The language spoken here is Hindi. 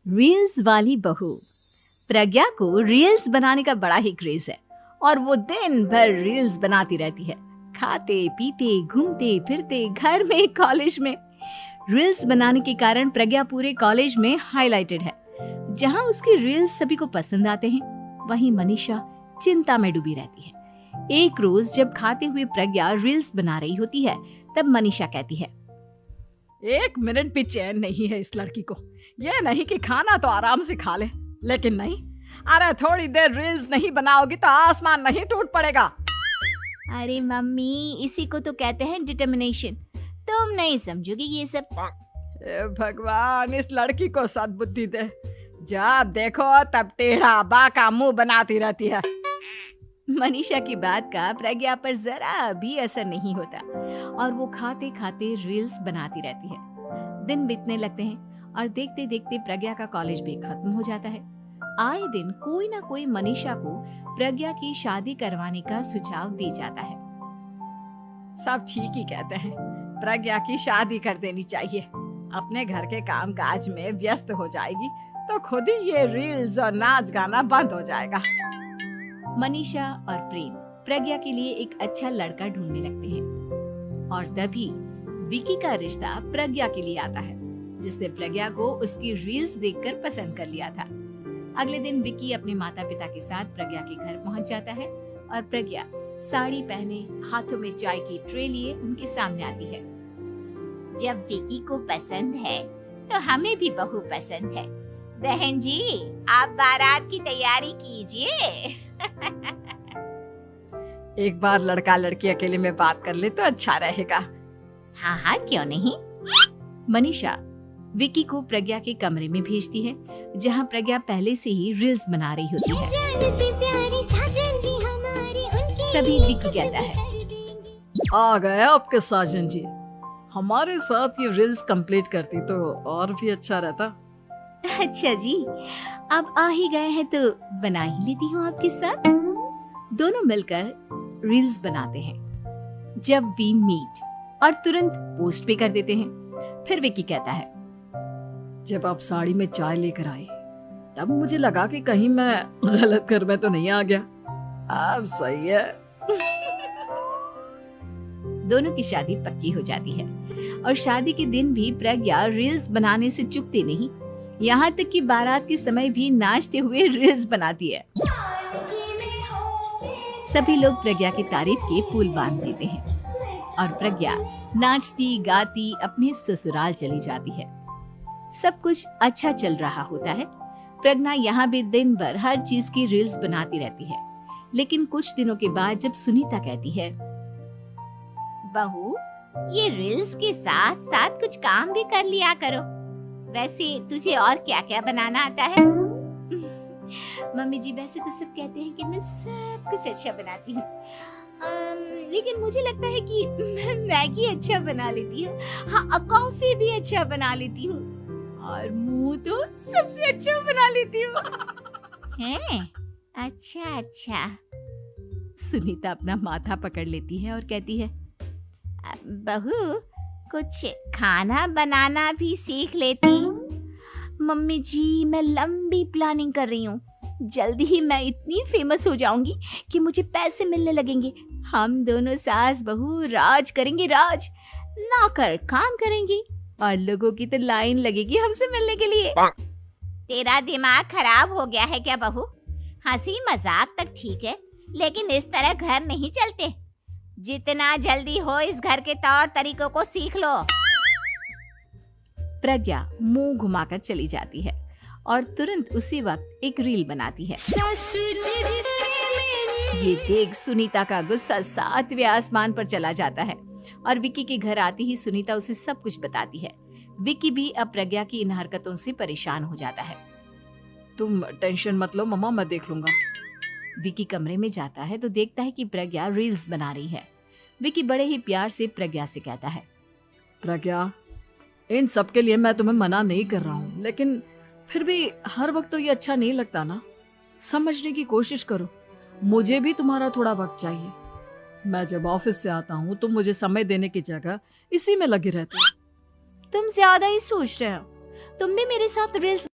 रील्स वाली बहू। प्रज्ञा को रील्स बनाने का बड़ा ही क्रेज है और वो दिन भर रील्स बनाती रहती है। खाते पीते घूमते फिरते घर में कॉलेज में रील्स बनाने के कारण प्रज्ञा पूरे कॉलेज में हाईलाइटेड है। जहां उसकी रील्स सभी को पसंद आते हैं, वहीं मनीषा चिंता में डूबी रहती है। एक रोज जब खाते हुए प्रज्ञा रील्स बना रही होती है, तब मनीषा कहती है, एक मिनट भी चैन नहीं है इस लड़की को। ये नहीं कि खाना तो आराम से खा ले, लेकिन नहीं, अरे थोड़ी देर रील्स नहीं बनाओगी तो आसमान नहीं टूट पड़ेगा। अरे मम्मी, इसी को तो कहते हैं डिटर्मिनेशन। तुम नहीं समझोगी ये सब। हे भगवान, इस लड़की को सद्बुद्धि दे। जब देखो तब टेढ़ा बाका मुंह बनाती रहती है। मनीषा की बात का प्रज्ञा पर जरा भी असर नहीं होता और वो खाते खाते रील्स बनाती रहती है। दिन बीतने लगते हैं और देखते देखते प्रज्ञा का कॉलेज भी खत्म हो जाता है। आए दिन कोई ना कोई मनीषा को प्रज्ञा की शादी करवाने का सुझाव दे जाता है। सब ठीक ही कहते हैं, प्रज्ञा की शादी कर देनी चाहिए। अपने घर के काम काज में व्यस्त हो जाएगी तो खुद ही ये रील्स और नाच गाना बंद हो जाएगा। मनीषा और प्रेम प्रज्ञा के लिए एक अच्छा लड़का ढूंढने लगते हैं और तभी विकी का रिश्ता प्रज्ञा के लिए आता है, जिसने प्रज्ञा को उसकी रील्स देखकर पसंद कर लिया था। अगले दिन विकी अपने माता पिता के साथ प्रज्ञा के घर पहुंच जाता है और प्रज्ञा साड़ी पहने हाथों में चाय की ट्रे लिए उनके सामने आती है। जब विकी को पसंद है तो हमें भी बहू पसंद है। बहन जी, आप बारात की तैयारी कीजिए। एक बार लड़का लड़की अकेले में बात कर ले तो अच्छा रहेगा। हाँ हाँ, क्यों नहीं। मनीषा विकी को प्रज्ञा के कमरे में भेजती है, जहां प्रज्ञा पहले से ही रील्स बना रही होती है। तभी विकी कहता है, आ गए आपके साजन जी। हमारे साथ ये रील्स कंप्लीट करती तो और भी अच्छा रहता। अच्छा जी, अब आ ही गए हैं तो बना ही लेती हूँ आपके साथ। दोनों मिलकर रील्स बनाते हैं। जब वी मीट और तुरंत पोस्ट भी कर देते हैं। फिर विकी कहता है, जब आप साड़ी में चाय लेकर आए तब मुझे लगा कि कहीं मैं गलत घर में तो नहीं आ गया। अब सही है। दोनों की शादी पक्की हो जाती है और शादी के दिन भी प्रज्ञा रील्स बनाने से चूकती नहीं। यहाँ तक कि बारात के समय भी नाचते हुए रील्स बनाती है। सभी लोग प्रज्ञा की तारीफ के पुल बांध देते हैं और प्रज्ञा नाचती गाती अपने ससुराल चली जाती है। सब कुछ अच्छा चल रहा होता है। प्रज्ञा यहाँ भी दिन भर हर चीज की रील्स बनाती रहती है। लेकिन कुछ दिनों के बाद जब सुनीता कहती है, बहू, ये रील्स के साथ साथ कुछ काम भी कर लिया करो। वैसे तुझे और क्या क्या बनाना आता है? मम्मी जी, वैसे तो सब कहते हैं कि मैं सब कुछ अच्छा बनाती हूँ, लेकिन मुझे लगता है कि मैं मैगी अच्छा बना लेती हूँ। हाँ, कॉफी भी अच्छा बना लेती हूँ और मुंह तो सबसे अच्छा बना लेती हूँ। हैं? अच्छा अच्छा। सुनीता अपना माथा पकड़ लेती है और कहती है, बहू, कुछ खाना बनाना भी सीख लेती। मम्मी जी, मैं लंबी प्लानिंग कर रही हूँ। जल्दी ही मैं इतनी फेमस हो जाऊंगी कि मुझे पैसे मिलने लगेंगे। हम दोनों सास बहू राज करेंगे, राज नौकर काम करेंगे और लोगों की तो लाइन लगेगी हमसे मिलने के लिए। तेरा दिमाग खराब हो गया है क्या बहू? हंसी मजाक तक ठीक है, लेकिन इस तरह घर नहीं चलते। जितना जल्दी हो इस घर के तौर तरीकों को सीख लो। प्रज्ञा मुंह घुमाकर चली जाती है और तुरंत उसी वक्त एक रील बनाती है। ये देख सुनीता का गुस्सा 7वें आसमान पर चला जाता है और विकी के घर आती ही सुनीता उसे सब कुछ बताती है। विकी भी अब प्रज्ञा की इन हरकतों से परेशान हो जाता है। तुम टेंशन मत लो मम्मा, मैं देख लूंगा। विकी कमरे में जाता है तो देखता है कि प्रज्ञा रील्स बना रही है। विकी बड़े ही प्यार से प्रज्ञा से कहता है, प्रज्ञा, इन सब के लिए मैं तुम्हें मना नहीं कर रहा हूँ, लेकिन फिर भी हर वक्त तो ये अच्छा नहीं लगता ना। समझने की कोशिश करो, मुझे भी तुम्हारा थोड़ा वक्त चाहिए। मैं जब ऑफिस से आता हूँ तो मुझे समय देने की जगह इसी में लगे रहते हो। तुम ज्यादा ही सोच रहे हो। तुम भी मेरे साथ रील्स